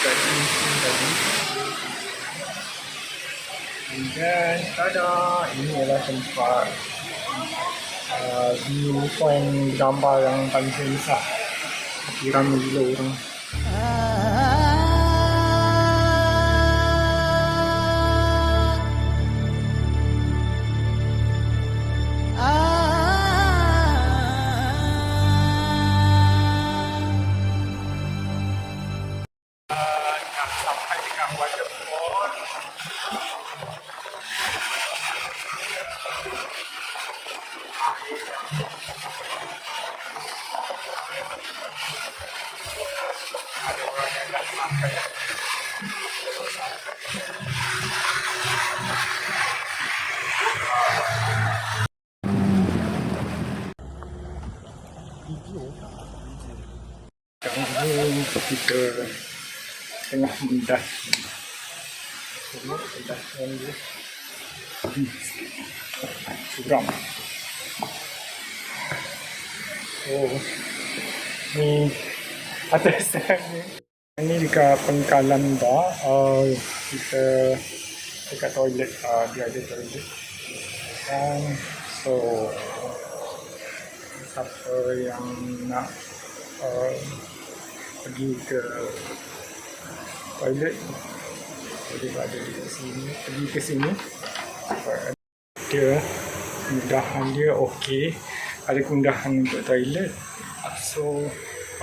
dekat sini tadi. Dan tada, ini adalah tempat view point gambar yang paling besar. Tapi ramai gila orang. Nak sampai dengan waterfall. Ada orang yang nak sampai. Sekarang kita tengah mendaki. Semua pendakian dia curam. Oh, ni atas ni. Ini dekat pengkalan bar. Kita dekat toilet. Dia ada toilet. Dan so siapa yang nak pergi ke toilet boleh ada di sini, pergi ke sini. Dia kemudahan dia okey, ada kemudahan untuk toilet, so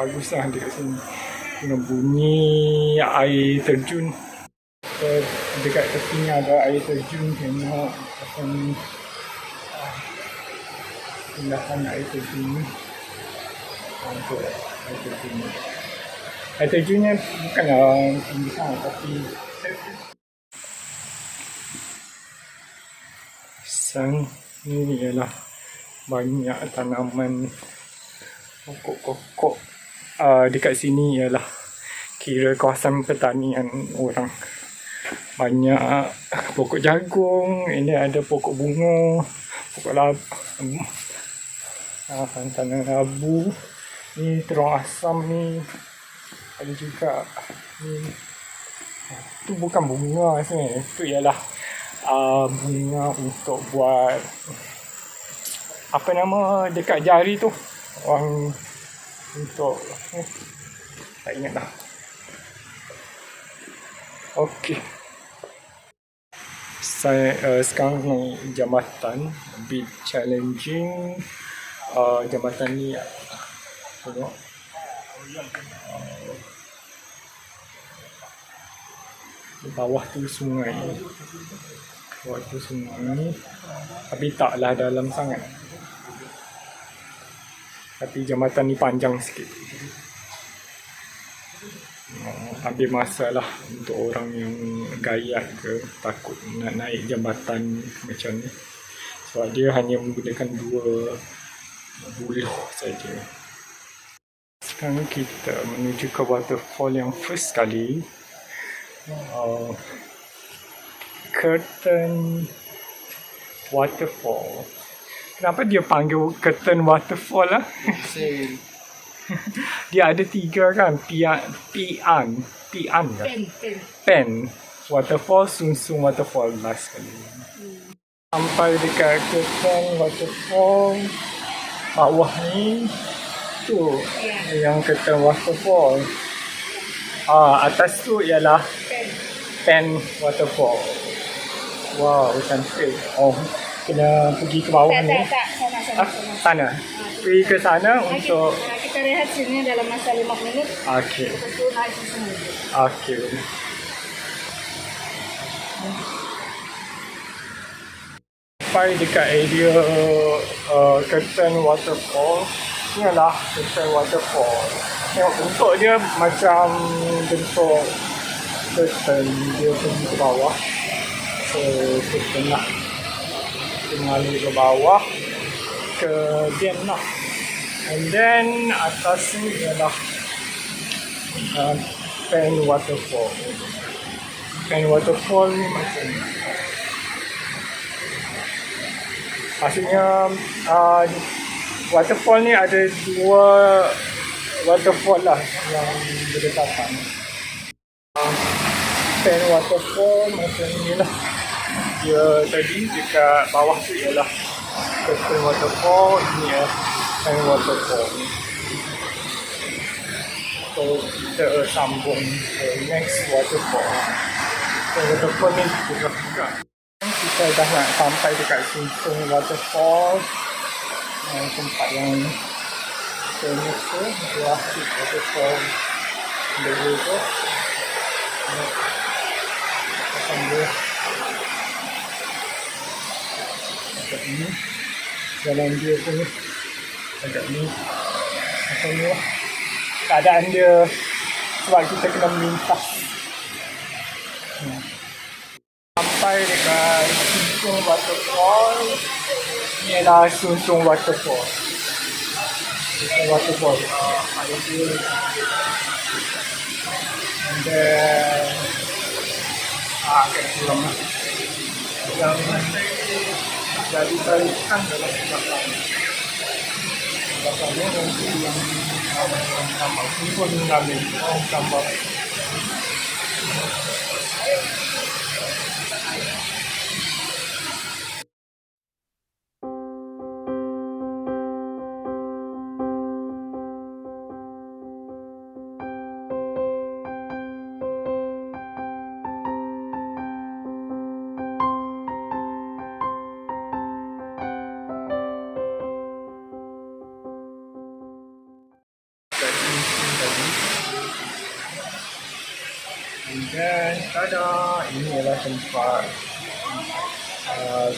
baguslah dia kat sini. Dengan bunyi air terjun, dekat tepinya ada air terjun. Tengok akan kemudahan air terjun untuk air terjun. Air terjunnya bukanlah tinggi sangat, tapi ini ialah banyak tanaman pokok-pokok. Dekat sini ialah kira kawasan pertanian orang. Banyak pokok jagung, ini ada pokok bunga, pokok labu, tanah labu. Ni terong asam ni. Ada juga ni. Tu bukan bunga sebenarnya. Itu ialah bunga untuk buat apa nama dekat jari tu. Orang untuk tak ingat dah. Okey. Saya sekarang naik jambatan, a bit challenging. Jambatan ni tengok. Di bawah tu sungai. Bawah tu sungai. Tapi taklah dalam sangat. Tapi jambatan ni panjang sikit. Ambil masa lah untuk orang yang gayat ke takut nak naik jambatan macam ni. Sebab dia hanya menggunakan 2 buluh saja. Sekarang kita menuju ke waterfall yang first kali. Curtain Waterfall. Kenapa dia panggil Curtain Waterfall lah? Dia ada 3 kan? Pian kan? Pen Waterfall, Sung Waterfall last kali. Sampai dekat Curtain Waterfall. Bawah ni tu yang Curtain Waterfall. Atas tu ialah Pen Waterfall. Wow, cantik. Oh, kena pergi ke bawah ni. Sana. Pergi ke sana untuk kita rehat sini dalam masa 5 minit. Okey. Lepas tu naik ke sini. Okey. Sampai dekat area Curtain Waterfall. Inilah Curtain Waterfall. Tengok bentuk dia macam bentuk curtain. Dia pergi ke bawah. So, kita nak mengalir ke bawah ke dam lah. And then atas ni ialah Pen Waterfall. Pen Waterfall ni macam ni. Maksudnya waterfall ni ada 2 waterfall lah yang berdekatan. Pen waterfall macam ni lah. Dia tadi dekat bawah tu ialah Pen waterfall, ni Pen waterfall. So kita sambung ke next waterfall. Pen waterfall ni juga. Kita dah nak sampai dekat Sunsung waterfall. Tempat yang famous tu, adalah waterfall dari tu. Sambil agak ni jalan dia pun agak ni macam ni lah keadaan dia sebab kita kena melintas. Sampai dekat Sunsung waterfall. Ni adalah Sunsung waterfall. Sunsung waterfall ada dia. And then akan pulang lah. Yang jadi tarikan dalam belakang. Belakangnya nanti yang tambah. Ini pun ngambil tambah. Dan tada, ini adalah tempat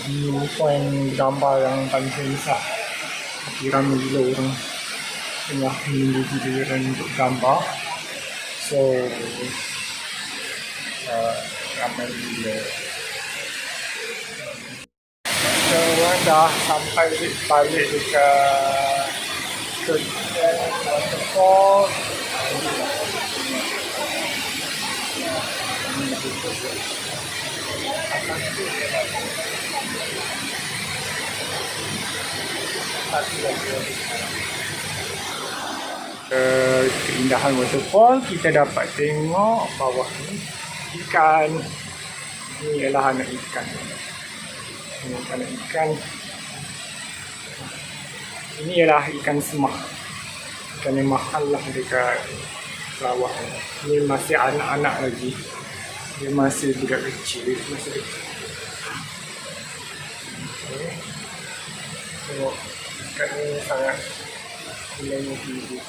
view point gambar yang paling besar. Tapi ramai gila orang tengah menunggu giliran untuk gambar. So ramai gila. So orang dah sampai balik dekat waterfall. Keindahan waterfall, kita dapat tengok bawah ni ikan. Ini ialah anak ikan. Ini anak ikan. Ini ialah ikan semah. Ikan yang mahal lah dekat Sarawak. Ini masih anak-anak lagi. Dia masih budak kecil. Masih kecil. Okay. Tengok ikan ni sangat menyentuh.